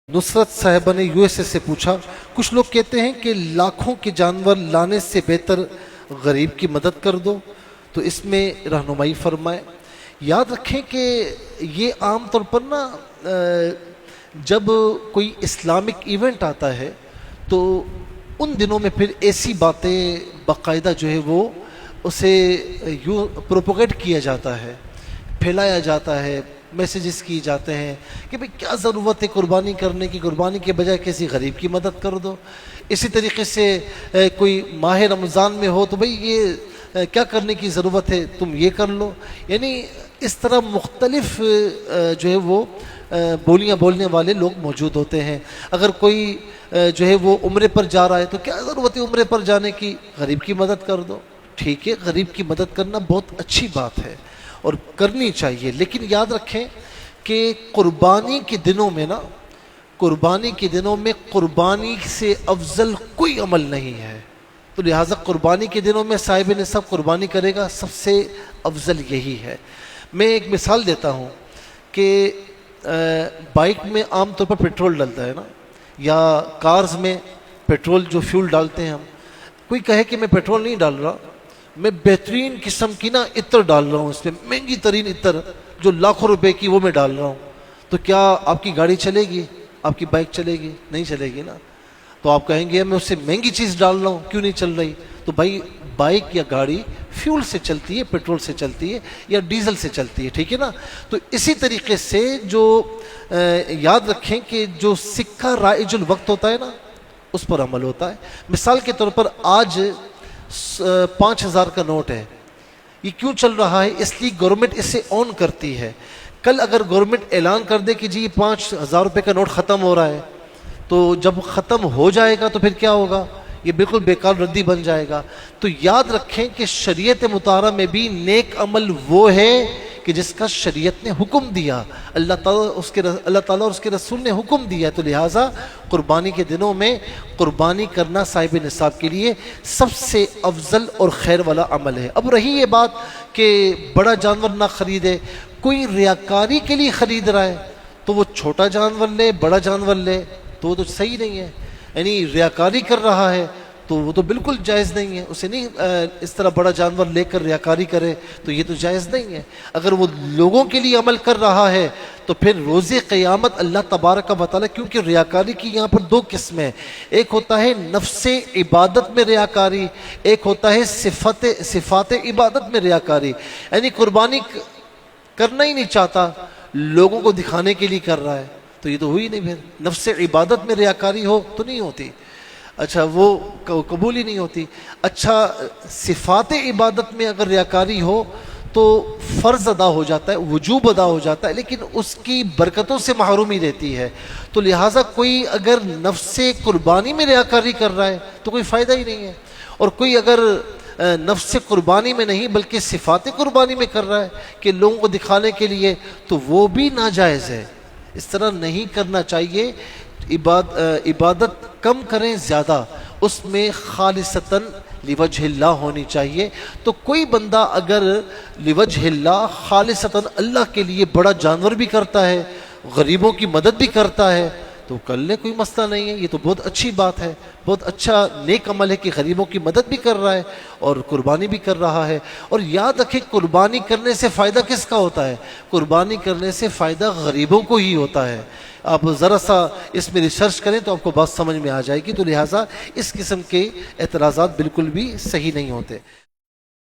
नुसरत साहिबा ने यूएसए से पूछा, कुछ लोग कहते हैं कि लाखों के जानवर लाने से बेहतर गरीब की मदद कर दो, तो इसमें रहनुमाई फरमाए। याद रखें कि ये आम तौर पर ना जब कोई इस्लामिक इवेंट आता है तो उन दिनों में फिर ऐसी बातें बाकायदा जो है वो उसे यूँ प्रोपोगेट किया जाता है, फैलाया जाता है, मैसेजेस किए जाते हैं कि भाई क्या ज़रूरत है कुर्बानी करने की, कुर्बानी के बजाय किसी गरीब की मदद कर दो। इसी तरीके से कोई माह रमज़ान में हो तो भाई ये क्या करने की ज़रूरत है, तुम ये कर लो। यानी इस तरह मुख्तलिफ जो है वो बोलियाँ बोलने वाले लोग मौजूद होते हैं। अगर कोई जो है वो उम्रे पर जा रहा है तो क्या ज़रूरत है उम्रे पर जाने की, गरीब की मदद कर दो। ठीक है, गरीब की मदद करना बहुत अच्छी बात है और करनी चाहिए, लेकिन याद रखें कि कुर्बानी के दिनों में ना, कुर्बानी के दिनों में कुर्बानी से अफजल कोई अमल नहीं है। तो लिहाजा कुर्बानी के दिनों में साहिब निसाब कुर्बानी करेगा, सबसे अफजल यही है। मैं एक मिसाल देता हूँ कि बाइक में आम तौर पर पेट्रोल डलता है ना, या कार्स में पेट्रोल जो फ्यूल डालते हैं हम, कोई कहे कि मैं पेट्रोल नहीं डाल रहा, मैं बेहतरीन किस्म की ना इत्र डाल रहा हूँ, इसमें महंगी तरीन इत्र जो लाखों रुपए की वो मैं डाल रहा हूँ, तो क्या आपकी गाड़ी चलेगी, आपकी बाइक चलेगी? नहीं चलेगी ना। तो आप कहेंगे मैं उससे महंगी चीज़ डाल रहा हूँ, क्यों नहीं चल रही? तो भाई बाइक या गाड़ी फ्यूल से चलती है, पेट्रोल से चलती है या डीजल से चलती है, ठीक है ना। तो इसी तरीके से जो याद रखें कि जो सिक्का राइजुल वक्त होता है ना, उस पर अमल होता है। मिसाल के तौर पर आज 5,000 का नोट है, ये क्यों चल रहा है? इसलिए गवर्नमेंट इसे ऑन करती है। कल अगर गवर्नमेंट ऐलान कर दे कि जी ये 5,000 रुपये का नोट ख़त्म हो रहा है, तो जब ख़त्म हो जाएगा तो फिर क्या होगा? ये बिल्कुल बेकार रद्दी बन जाएगा। तो याद रखें कि शरीयत मुताहरा में भी नेक अमल वो है कि जिसका शरीयत ने हुक्म दिया, अल्लाह ताला और उसके रसूल ने हुक्म दिया। तो लिहाजा कुर्बानी के दिनों में कुर्बानी करना साहिब निसाब के लिए सबसे अफजल और खैर वाला अमल है। अब रही ये बात कि बड़ा जानवर ना ख़रीदे, कोई रियाकारी के लिए ख़रीद रहा है तो वो छोटा जानवर ले, बड़ा जानवर ले, तो वो तो सही नहीं है। यानी रियाकारी कर रहा है तो वो तो बिल्कुल जायज़ नहीं है, उसे नहीं इस तरह बड़ा जानवर लेकर रियाकारी करे, तो ये तो जायज़ नहीं है। अगर वो लोगों के लिए अमल कर रहा है तो फिर रोज़े क़यामत अल्लाह तबारक व तआला, क्योंकि रियाकारी की यहाँ पर दो किस्में हैं, एक होता है नफ्से इबादत में रियाकारी, एक होता है सिफ़ात इबादत में रियाकारी। यानी कुर्बानी करना ही नहीं चाहता, लोगों को दिखाने के लिए कर रहा है, तो ये तो हुई नहीं। फिर नफ्से इबादत में रियाकारी हो तो नहीं होती, अच्छा वो कबूल ही नहीं होती। अच्छा सिफ़ात इबादत में अगर रियाकारी हो तो फ़र्ज़ अदा हो जाता है, वजूब अदा हो जाता है, लेकिन उसकी बरकतों से महरूमी रहती है। तो लिहाजा कोई अगर नफ्से कुर्बानी में रियाकारी कर रहा है तो कोई फ़ायदा ही नहीं है, और कोई अगर नफ्स कुर्बानी में नहीं बल्कि सिफ़ात कुर्बानी में कर रहा है कि लोगों को दिखाने के लिए, तो वो भी नाजायज़ है। इस तरह नहीं करना चाहिए। इबादत कम करें, ज़्यादा उसमें खालिसतन लिवजहिल्लाह होनी चाहिए। तो कोई बंदा अगर लिवजहिल्लाह खालिसतन अल्लाह के लिए बड़ा जानवर भी करता है, गरीबों की मदद भी करता है, तो कर ले, कोई मसला नहीं है। ये तो बहुत अच्छी बात है, बहुत अच्छा नेक अमल है कि गरीबों की मदद भी कर रहा है और कुर्बानी भी कर रहा है। और याद रखें कुर्बानी करने से फ़ायदा किसका होता है? कुर्बानी करने से फ़ायदा गरीबों को ही होता है। आप ज़रा सा इसमें रिसर्च करें तो आपको बात समझ में आ जाएगी। तो लिहाजा इस किस्म के एतराज़ात बिल्कुल भी सही नहीं होते।